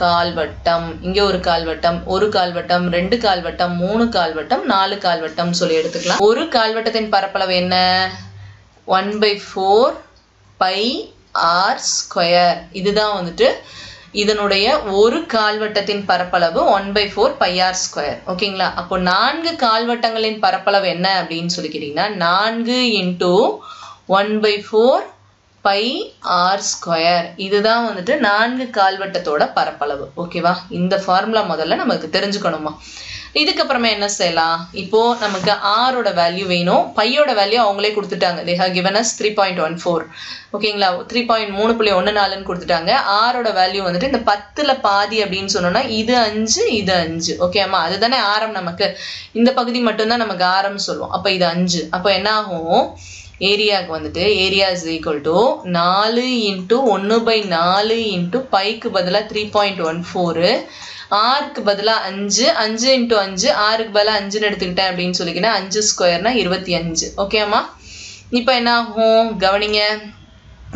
கால்வட்டம் இங்க ஒரு கால்வட்டம் ஒரு கால்வட்டம் ரெண்டு கால்வட்டம் மூணு கால்வட்டம் நாலு கால்வட்டம் சொல்லி எடுத்துக்கலாம் ஒரு கால்வட்டத்தின் பரப்பளவு என்ன 1/4 πr². இதுதான் வந்துட்டு இதனுடைய ஒரு கால்வட்டத்தின் பரப்பளவு 1/4 πr². ஓகேங்களா? அப்போ 4 கால்வட்டங்களின் பரப்பளவு என்ன அப்படின்னு சொல்லி கேட்டீங்கன்னா 4 × 1/4 πr². இதுதான் வந்துட்டு 4 கால்வட்டத்தோட பரப்பளவு. ஓகேவா? இந்த ஃபார்முலா முதல்ல நமக்கு தெரிஞ்சுக்கணுமா. இதுக்கப்புறமா என்ன செய்யலாம்? இப்போ நமக்கு r ஓட வேல்யூ வேணும். பையோட வேல்யூ அவங்களே கொடுத்துட்டாங்க. they have given us 3.14. ஓகேங்களா? 3.14 கொடுத்துட்டாங்க. r ஓட வேல்யூ வந்துட்டு இந்த 10ல பாதி அப்படின்னு சொன்னோம்னா இது 5 இது 5. ஓகேமா? அதுதானே ஆரம். நமக்கு இந்த பகுதி மட்டும்தான் நமக்கு ஆரம் சொல்லுவோம். அப்ப இது 5. அப்ப என்ன ஆகும்? ஏரியாவுக்கு வந்துட்டு area is equal to 4 × 1/4 × bike பதிலா 3.14 ஆருக்கு பதிலா 5 5 × 5 ஆருக்கு பதிலா 5ன்னு எடுத்துக்கிட்டேன் அப்படின்னு சொல்லிக்கினா 5² 25. ஓகேம்மா? இப்போ என்ன ஆகும்? கவனிங்க,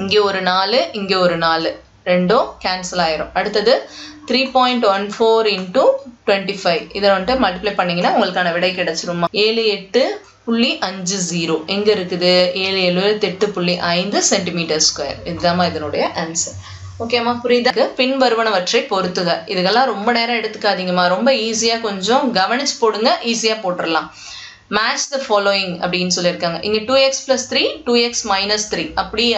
இங்கே ஒரு 4 இங்கே ஒரு 4 ரெண்டும் கேன்சல் ஆயிரும். அடுத்தது 3.14 × 25 இதை வந்துட்டு மல்டிப்ளை பண்ணீங்கன்னா உங்களுக்கான விடை கிடைச்சிருமா? 78.50 எங்க இருக்குது? 78.5 cm². இதுதான் இதனுடைய ஆன்சர். ஓகேம்மா? புரியுதா? பின் வருவனவற்றை பொறுத்துக. இதுக்கெல்லாம் ரொம்ப நேரம் எடுத்துக்காதீங்கம்மா. ரொம்ப ஈஸியா கொஞ்சம் கவனிச்சு போடுங்க. ஈஸியா போட்டுடலாம். மேட்ச் த ஃபாலோயிங் அப்படின்னு சொல்லியிருக்காங்க. இங்க 2x + 3 2x - 3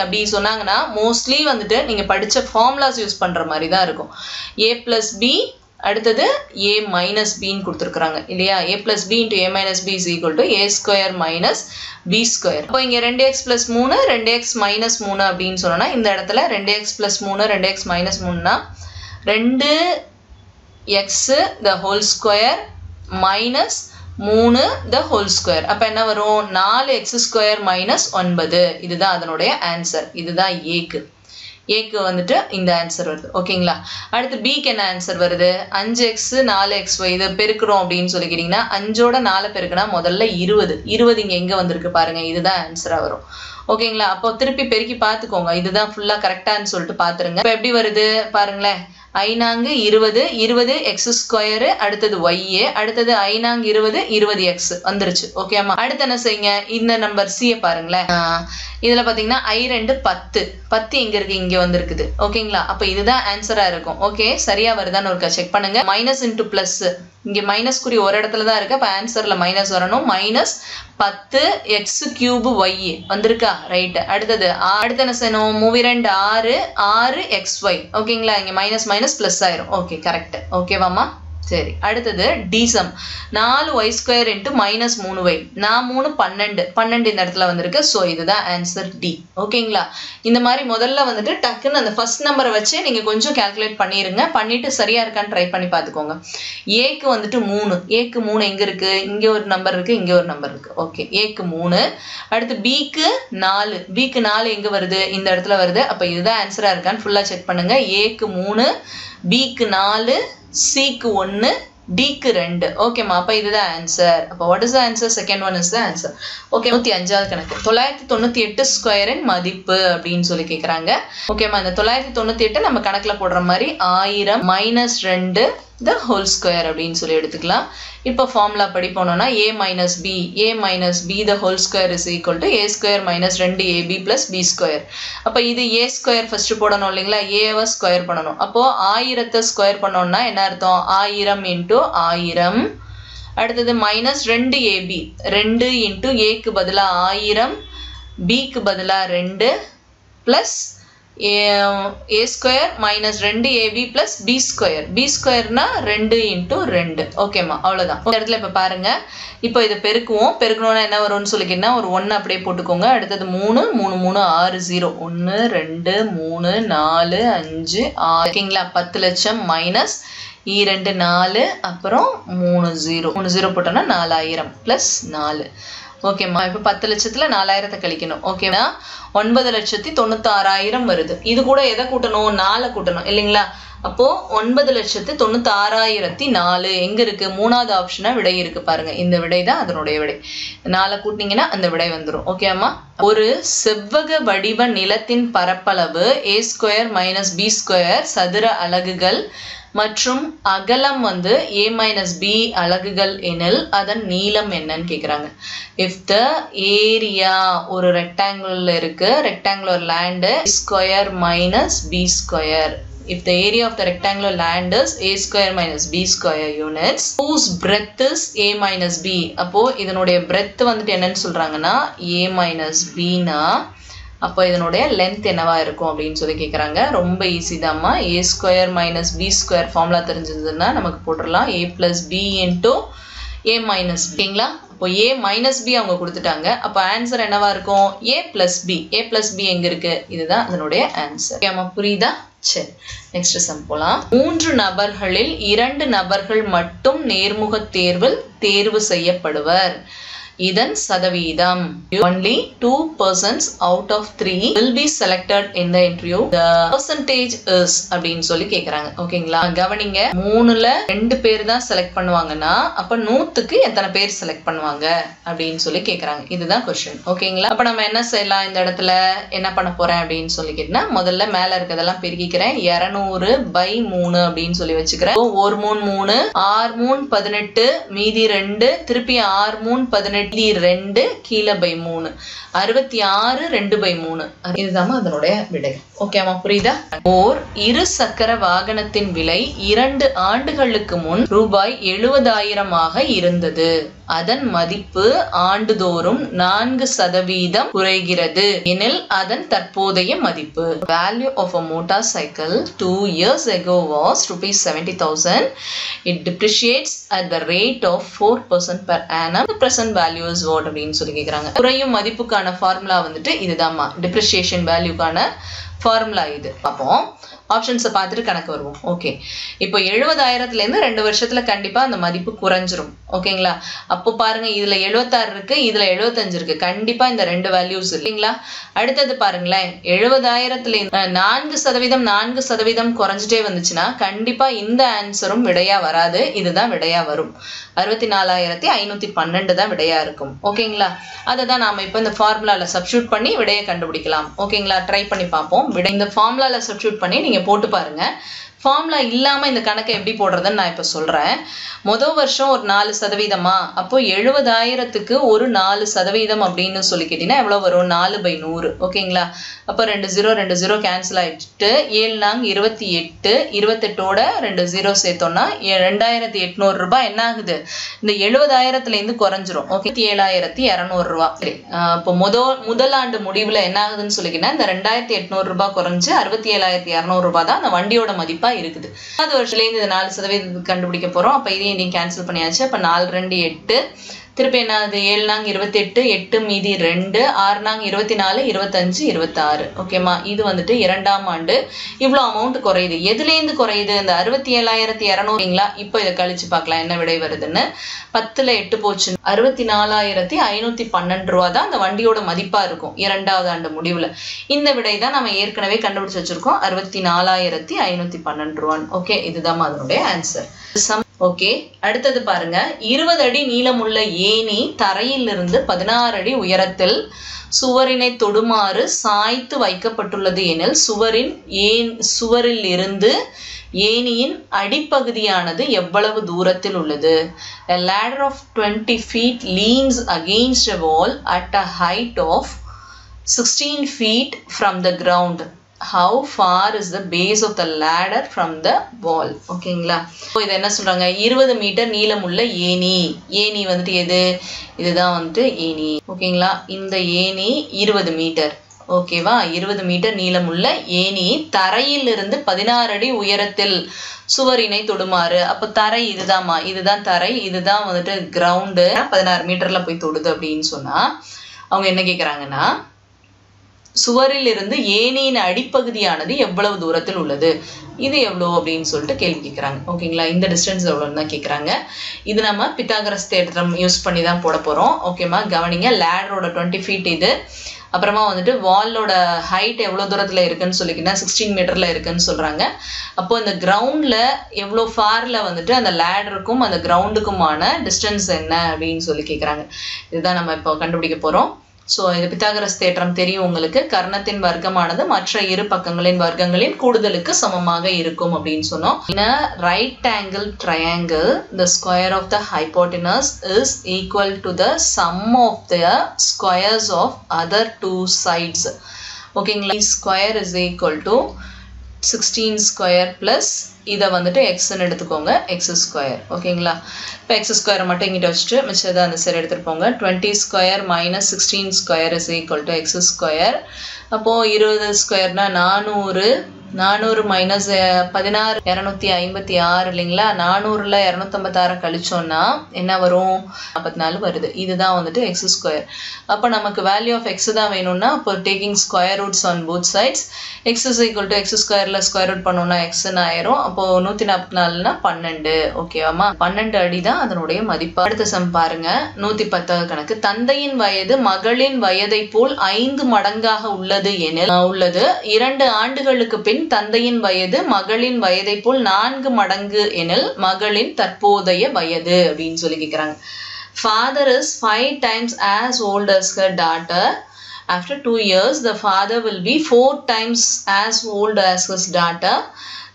அப்படி சொன்னாங்கன்னா மோஸ்ட்லி வந்துட்டு நீங்க படிச்ச ஃபார்முலாஸ் யூஸ் பண்ற மாதிரி தான் இருக்கும். a + b அடுத்தது a - bன்னு கொடுத்துருக்காங்க இல்லையா? a + b × a - b = a² - b². அப்போ இங்க 2x + 3 2x - 3 அப்படின்னு சொன்னோம்னா இந்த இடத்துல 2x + 3 2x - 3னா 2x the whole square minus 3 the whole square. அப்ப என்ன வரும்? 4x² - 9. இதுதான் அதனுடைய ஆன்சர். இதுதான் ஏக்கு. ஏக்கு வந்துட்டு இந்த ஆன்சர் வருது ஓகேங்களா. அடுத்து பிக்கு என்ன ஆன்சர் வருது 5x 4xy இதை பெருக்கிறோம் அப்படின்னு சொல்லி கேட்டிங்கன்னா 5ஓட 4 பெருக்குனா முதல்ல 20 இங்கே எங்கே வந்திருக்கு பாருங்க, இதுதான் ஆன்சராக வரும் ஓகேங்களா. அப்போ திருப்பி பெருக்கி பார்த்துக்கோங்க, இதுதான் ஃபுல்லாக கரெக்டானு சொல்லிட்டு பார்த்துருங்க. இப்போ எப்படி வருது பாருங்களேன், 5 20 எக்ஸ் ஸ்கொயரு, அடுத்தது ஒய்ஏ, அடுத்தது 5 20 எக்ஸ் வந்துருச்சு ஓகேம்மா. அடுத்து என்ன செய்யுங்க, இந்த நம்பர் சியை பாருங்களேன். இதுல பாத்தீங்கன்னா I2 10 எங்க இருக்கு, இங்க வந்திருக்குது ஓகேங்களா. அப்ப இதுதான் ஆன்சரா இருக்கும். ஓகே, சரியா வருதான்னு ஒரு செக் பண்ணுங்க. மைனஸ் இன்டு பிளஸ், இங்க மைனஸ் குறி ஒரு இடத்துல தான் இருக்கு, அப்ப ஆன்சர்ல மைனஸ் வரணும். -10x³ y வந்திருக்கா, ரைட். அடுத்தது அடுத்து என்ன செய்யணும், 32 6xy ஓகேங்களா. இங்க மைனஸ் மைனஸ் பிளஸ் ஆயிரும். ஓகே கரெக்ட் ஓகேவாமா. சரி, அடுத்தது டிசம் 4y² இன்ட்டு -3y, நான் 3 12 இந்த இடத்துல வந்திருக்கு. ஸோ இதுதான் ஆன்சர் டி ஓகேங்களா. இந்த மாதிரி முதல்ல வந்துட்டு டக்குன்னு அந்த ஃபர்ஸ்ட் நம்பரை வச்சு நீங்கள் கொஞ்சம் கால்குலேட் பண்ணிடுங்க. பண்ணிட்டு சரியா இருக்கான்னு ட்ரை பண்ணி பார்த்துக்கோங்க. ஏக்கு வந்துட்டு 3, ஏக்கு 3 எங்கே இருக்கு, இங்கே ஒரு நம்பர் இருக்கு, இங்கே ஒரு நம்பர் இருக்கு. ஓகே, ஏக்கு 3. அடுத்து பிக்கு 4 எங்கே வருது, இந்த இடத்துல வருது. அப்போ இதுதான் ஆன்சரா இருக்கான்னு ஃபுல்லாக செக் பண்ணுங்க. ஏக்கு 3, பிக்கு 4, சிக்கு 1, டிக்கு 2 ஓகேம்மா. அப்போ இதுதான் ஆன்சர். அப்போ what is the answer, second one is the answer. Okay, 105வது கணக்கு 998 ஸ்கொயரின் மதிப்பு அப்படின்னு சொல்லி கேட்குறாங்க ஓகேம்மா. இந்த 998 நம்ம கணக்கில் போடுற மாதிரி 1000 -2 the whole square அப்படின்னு சொல்லி எடுத்துக்கலாம். இப்போ ஃபார்முலா படி போனோம்னா a minus b the whole square is equal to a square minus 2ab plus b square. அப்போ இது a square ஃபர்ஸ்ட் போடணும் இல்லைங்களா, a ஸ்கொயர் பண்ணணும். அப்போ 1000 ஸ்கொயர் பண்ணோம்னா என்ன அர்த்தம், 1000 × 1000. அடுத்தது -2ab, 2 × aக்கு பதிலாக 1000, bக்கு பதிலாக 2 plus a square minus 2ab plus b square. b square னா 2 × 2 ஓகேம்மா, அவ்வளோதான். இந்த இடத்துல இப்போ பாருங்க, இப்போ இதை பெருக்கணும்னா என்ன வரும்னு சொல்லிக்கிட்டா ஒரு 1 அப்படியே போட்டுக்கோங்க. அடுத்தது 3 3 3 6 0 1 2 3 4 5 6 ஓகேங்களா. 10 லட்சம் மைனஸ் 2 4 அப்புறம் 3 0 போட்டோம்னா 4000 + 4 ஓகேம்மா. இப்போ 10 லட்சத்துல 4000 கழிக்கணும் ஓகேவா. 9,96,000 வருது. இது கூட எதை கூட்டணும், 4 கூட்டணும் இல்லைங்களா. அப்போ 9,96,004 எங்க இருக்கு, மூணாவது ஆப்ஷனா விடை இருக்கு பாருங்க. இந்த விடை தான் அதனுடைய விடை. 4 கூட்டினீங்கன்னா அந்த விடை வந்துடும் ஓகேம்மா. ஒரு செவ்வக வடிவ நிலத்தின் பரப்பளவு a² - b² சதுர அலகுகள் மற்றும் அகலம் வந்து a - b அலகுகள் எனில் அதன் நீளம் என்னன்னு கேக்குறாங்க. if the area ஒரு ரெக்டாங்குலர்ல இருக்கு, rectangular land square minus b square. if the area of the rectangular land is a² - b² units whose breadth is a - b. அப்போ இதனுடைய breadth வந்துட்டு என்னன்னு சொல்றாங்கன்னா a - b னா அப்போ இதனுடைய லென்த் என்னவா இருக்கும் அப்படின்னு சொல்லி கேட்குறாங்க. ரொம்ப ஈஸி தாம்மா. a² - b² ஃபார்முலா தெரிஞ்சதுன்னா நமக்கு போட்டுடலாம். a + b × a - bங்களா. அப்போ a - b அவங்க கொடுத்துட்டாங்க. அப்போ ஆன்சர் என்னவா இருக்கும், a + b. a + b எங்க இருக்கு, இதுதான் அதனுடைய ஆன்சர். ஓகேம்மா, புரியுதா. சரி, நெக்ஸ்ட் சம் போலாம். 3 நபர்களில் 2 நபர்கள் மட்டும் நேர்முக தேர்வில் தேர்வு செய்யப்படுவர். இதன் சதவீதம் only 2 persons out of 3 will be selected in the interview. The percentage is அப்படின்னு சொல்லி கேக்குறாங்க ஓகேங்களா. கவனிங்க, 3ல 2 பேர் தான் செலக்ட் பண்ணுவாங்கன்னா அப்ப 100க்கு எத்தனை பேர் செலக்ட் பண்ணுவாங்க அப்படின்னு சொல்லி கேக்குறாங்க. இதுதான் क्वेश्चन ஓகேங்களா. அப்ப நம்ம என்ன செய்யலாம், இந்த இடத்துல என்ன பண்ண போறேன் அப்படின்னு சொல்லி கேட்டா முதல்ல மேல இருக்கதெல்லாம் பெருக்கிக்கிறேன். 200/3 அப்படின்னு சொல்லி வச்சுக்கிறேன். 1 3 3 6 3 18 மீதி 2 திருப்பி 6 3 18 2 கீழே by 3 66 2/3. இதுதான் அதனுடைய விடை. ஓகேமா, புரியுதா. ஓர் இரு சக்கர வாகனத்தின் விலை 2 ஆண்டுகளுக்கு முன் ரூபாய் 70,000 இருந்தது. அதன் மதிப்பு ஆண்டுதோறும் 4% குறைகிறது எனில் அதன் தற்போதைய மதிப்பு. Value of a motorcycle 2 years ago was ₹70,000. It depreciates at the rate of 4% per annum. The present value is what அப்படின்னு சொல்லி கேக்குறாங்க. குறையும் மதிப்புக்கான ஃபார்முலா வந்துட்டு இதுதான்மா. டிப்ரிசியேஷன் வேல்யூக்கான ஃபார்முலா இது. அப்போ ஆப்ஷன்ஸை பார்த்துட்டு கணக்கு வருவோம். ஓகே, இப்போ 70,000லேருந்து 2 வருஷத்துல கண்டிப்பா அந்த மதிப்பு குறைஞ்சிரும். ஓகேங்களா? அப்போ பாருங்க, இதுல 76 இருக்கு, இதுல 75 இருக்கு. கண்டிப்பா இந்த 2 வேல்யூஸ் இல்லைங்களா? அடுத்தது பாருங்களேன், 70,000லேருந்து 4% குறைஞ்சிட்டே வந்துச்சுன்னா கண்டிப்பா இந்த ஆன்சரும் விடையா வராது, இதுதான் விடையா வரும். 64,512 தான் விடையா இருக்கும். ஓகேங்களா? அதை தான் நாம இப்போ இந்த ஃபார்முலால சப்ஸ்டிட்யூட் பண்ணி விடையை கண்டுபிடிக்கலாம். ஓகேங்களா? ட்ரை பண்ணி பார்ப்போம். இந்த ஃபார்முலால சப்ஸ்டிட்யூட் பண்ணி நீங்க போட்டு பாருங்க. ஃபார்முலா இல்லாம இந்த கணக்கை எப்படி போடுறதுன்னு நான் இப்போ சொல்றேன். முதல் வருஷம் ஒரு 4%, அப்போ 70,000க்கு ஒரு 4% அப்படின்னு சொல்லி கேட்டீங்கன்னா எவ்வளவு வரும்? 4/100. ஓகேங்களா? அப்போ 2 0 கேன்சல் ஆயிட்டு 7 நாங்க 28, 28ஓட 2 0 சேர்த்தோம்னா 2,800 ரூபாய் என்ன ஆகுது? இந்த 70,000லேருந்து குறைஞ்சிரும். ஓகே, 7,200 ரூபாய். சரி, இப்போ முதல் ஆண்டு முடிவுல என்ன ஆகுதுன்னு சொல்லிக்கிட்டா இந்த 2,800 ரூபாய் குறைஞ்சு 67,200 ரூபாய் தான் அந்த வண்டியோட மதிப்பா இருக்குது. அது வருஷத்துலேருந்து இந்த 4% கண்டுபிடிக்க போறோம். அப்ப இதையும் நீங்க கேன்சல் பண்ணியாச்சு. அப்ப 4 2 8, திருப்பி என்ன ஆகுது? 7 நாங்க 28, 8 மீதி 2, 6 நாங்க 24, 25, 26. ஓகேமா? இது வந்துட்டு 2ஆம் ஆண்டு இவ்வளவு அமௌண்ட் குறையுது. எதுலேருந்து குறையுது? இந்த 67,200. இப்போ இதை கழிச்சு பார்க்கலாம் என்ன விடை வருதுன்னு. 10ல் 8 போச்சு, 64,512 ரூபா தான் அந்த வண்டியோட மதிப்பா இருக்கும் 2வது ஆண்டு முடிவுல. இந்த விடை தான் நம்ம ஏற்கனவே கண்டுபிடிச்சு வச்சிருக்கோம், 64,512 ரூபான்னு. ஓகே, இதுதான் அதனுடைய ஆன்சர். ஓகே, அடுத்தது பாருங்க, 20 அடி நீளமுள்ள ஏணி தரையிலிருந்து 16 அடி உயரத்தில் சுவரினை தொடுமாறு சாய்த்து வைக்கப்பட்டுள்ளது எனில் சுவரில் இருந்து ஏணியின் அடிப்பகுதியானது எவ்வளவு தூரத்தில் உள்ளது? A ladder of 20 feet leans against a wall at a height of 16 feet from the ground. How far is the base of the ladder from the wall? ஓகேங்களா? இதை என்ன சொல்றாங்க? 20 மீட்டர் நீளமுள்ள ஏணி வந்துட்டு எது? இதுதான் வந்துட்டு ஏணி. ஓகேங்களா? இந்த ஏணி 20 மீட்டர். ஓகேவா? 20 மீட்டர் நீளமுள்ள ஏணி தரையிலிருந்து 16 அடி உயரத்தில் சுவரினை தொடுமாறு. அப்ப தரை இதுதான்மா, இதுதான் தரை, இதுதான் வந்துட்டு கிரவுண்டு. 16 மீட்டர்ல போய் தொடுது அப்படின்னு சொன்னா அவங்க என்ன கேக்குறாங்கன்னா, சுவரில் இருந்து ஏணியின் அடிப்பகுதியானது எவ்வளவு தூரத்தில் உள்ளது, இது எவ்வளவு அப்படின்னு சொல்லிட்டு கேள்வி கேட்குறாங்க. ஓகேங்களா? இந்த டிஸ்டன்ஸ் எவ்வளோன்னு தான் கேட்குறாங்க. இது நம்ம பித்தாகரஸ் தேற்றம் யூஸ் பண்ணி தான் போட போறோம். ஓகேமா? கவனிங்க, லேடரோட 20 feet இது. அப்புறமா வந்துட்டு வாலோட ஹைட் எவ்வளோ தூரத்தில் இருக்குன்னு சொல்லிக்கிட்டா 16 மீட்டர்ல இருக்குன்னு சொல்றாங்க. அப்போ இந்த கிரவுண்ட்ல எவ்வளோ ஃபார்ல வந்துட்டு அந்த லேடருக்கும் அந்த கிரவுண்டுக்குமான டிஸ்டன்ஸ் என்ன அப்படின்னு சொல்லி கேட்குறாங்க. இதுதான் நம்ம இப்போ கண்டுபிடிக்க போறோம். ஸோ இது பித்தாகரஸ் தேற்றம் தெரியும் உங்களுக்கு. கர்ணத்தின் வர்க்கமானது மற்ற இரு பக்கங்களின் வர்க்கங்களின் கூடுதலுக்கு சமமாக இருக்கும் அப்படின்னு சொன்னோம். In a right angle triangle, the square of the hypotenuse is equal to the sum of the squares of other two sides. ஓகேங்களா? Square is equal to 16 square plus இதை வந்துட்டு எக்ஸ்ன்னு எடுத்துக்கோங்க, எக்ஸ் ஸ்கொயர். ஓகேங்களா? இப்போ எக்ஸ் ஸ்கொயரை மட்டும் இங்கிட்ட வச்சுட்டு மிச்சத்தை அந்த சைடு எடுத்துகிட்டு போங்க. 20 square minus 16 square is equal to X square. அப்போது 20 ஸ்கொயர்னா 400, 400 minus 16, 256 இல்லைங்களா? 400ல் 256 கழிச்சோன்னா என்ன வரும்? 44 வருது. இதுதான் வந்துட்டு எக்ஸ் ஸ்கொயர். அப்போ நமக்கு வேல்யூ ஆஃப் எக்ஸ் தான் வேணும்னா அப்போ taking square roots on both sides, X is equal to X ஸ்கொயரில் ஸ்கொயர் ரூட் பண்ணோம்னா எக்ஸ்ன்னு ஆயிரும். அப்போது 144னா 12. ஓகேவாமா? 12 அடி தான் அதனுடைய மதிப்பு. அடுத்த சம் பாருங்க, 110வது கணக்கு. தந்தையின் வயது மகளின் வயதை போல் 5 மடங்காக உள்ளது எனில் 2 ஆண்டுகளுக்கு பின் தந்தையின் வயது மகளின் வயதை போல் 4 மடங்கு எனில் மகளின் தற்போதைய வயது அப்படின்னு சொல்லி கேட்குறாங்க. Father is 5 times as old as her daughter. After 2 years, the father will be 4 times as old as his daughter.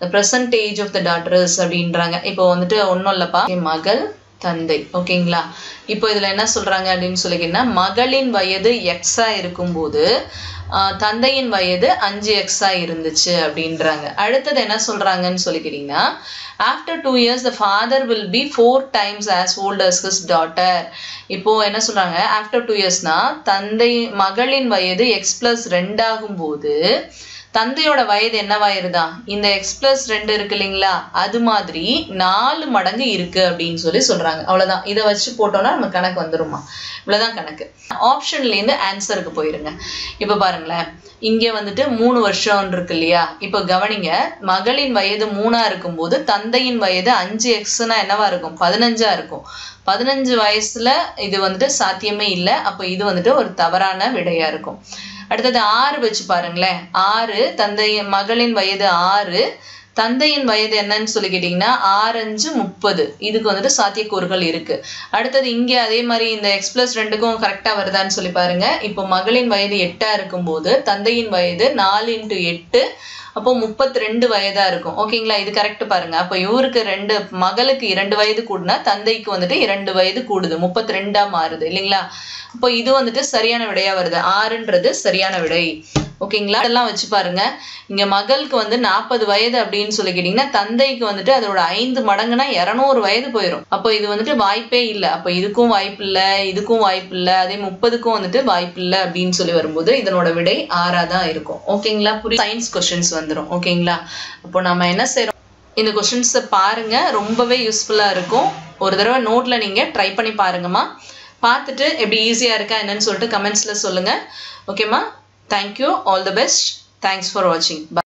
The present age of the daughter is அப்படின்றாங்க. இப்போ வந்துட்டு ஒன்றும் இல்லைப்பா, மகள் தந்தை. ஓகேங்களா? இப்போ இதில் என்ன சொல்றாங்க அப்படின்னு சொல்லிக்கிட்டா, மகளின் வயது எக்ஸா இருக்கும்போது தந்தையின் வயது 5x இருந்துச்சு அப்படின்றாங்க. அடுத்தது என்ன சொல்றாங்கன்னு சொல்லிக்கிட்டீங்கன்னா, after 2 years the father will be 4 times as old as his daughter. இப்போ என்ன சொல்றாங்க, after 2 yearsனா மகளின் வயது x plus 2 ஆகும்போது தந்தையோட வயது என்னவாயிருதா இந்த x plus 2 இருக்கு இல்லைங்களா அது மாதிரி 4 மடங்கு இருக்கு அப்படின்னு சொல்றாங்க. அவ்வளவுதான். இதை வச்சு போட்டோம்னா நம்ம கணக்கு வந்துருமா? இவ்வளவுதான் கணக்கு. ஆப்ஷன்ல இருந்து ஆன்சருக்கு போயிருங்க. இப்ப பாருங்களேன், இங்க வந்துட்டு 3 வருஷம் இருக்கு இல்லையா? இப்ப கவனிங்க, மகளின் வயது 3 இருக்கும்போது தந்தையின் வயது 5x என்னவா இருக்கும்? 15 இருக்கும். 15 வயசுல இது வந்துட்டு சாத்தியமே இல்லை. அப்ப இது வந்துட்டு ஒரு தவறான விடையா இருக்கும். அடுத்தது 6 வச்சு பாருங்களேன். 6 மகளின் வயது 6, தந்தையின் வயது என்னன்னு சொல்லி கேட்டீங்கன்னா 6 5 30. இதுக்கு வந்துட்டு சாத்தியக்கூறுகள் இருக்கு. அடுத்தது இங்க அதே மாதிரி இந்த x plus 2க்கும் கரெக்டா வருதான்னு சொல்லி பாருங்க. இப்போ மகளின் வயது 8 இருக்கும்போது தந்தையின் வயது 4 × 8, அப்போ 32 வயதா இருக்கும். ஓகேங்களா? இது கரெக்ட் பாருங்க. அப்ப இவருக்கு மகளுக்கு 2 வயது கூடுனா தந்தைக்கு வந்துட்டு 2 வயது கூடுது, 32ஆ மாறுது இல்லைங்களா? அப்போ இது வந்துட்டு சரியான விடையா வருது. 6ன்றது சரியான விடை. ஓகேங்களா? இதெல்லாம் வச்சு பாருங்க. இங்க மகளுக்கு வந்து 40 வயது அப்படின்னு சொல்லி கேட்டீங்கன்னா தந்தைக்கு வந்துட்டு அதோட 5 மடங்குனா 200 வயது போயிடும். அப்போ இது வந்துட்டு வாய்ப்பே இல்லை. அப்போ இதுக்கும் வாய்ப்பு இல்லை, இதுக்கும் வாய்ப்பு இல்லை, அதே 30க்கும் வந்துட்டு வாய்ப்பு இல்லை அப்படின்னு சொல்லி வரும்போது இதனோட விடை 6ஆ தான் இருக்கும். ஓகேங்களா? சயின்ஸ் கொஸ்டின்ஸ் வந்துடும். ஓகேங்களா? அப்போ நம்ம என்ன செய்யறோம், இந்த கொஸ்டின்ஸை பாருங்க, ரொம்பவே யூஸ்ஃபுல்லா இருக்கும். ஒரு தடவை நோட்ல நீங்க ட்ரை பண்ணி பாருங்கம்மா. பார்த்துட்டு எப்படி ஈஸியா இருக்கா என்னன்னு சொல்லிட்டு கமெண்ட்ஸ்ல சொல்லுங்க. ஓகேம்மா? Thank you. All the best. Thanks for watching. Bye.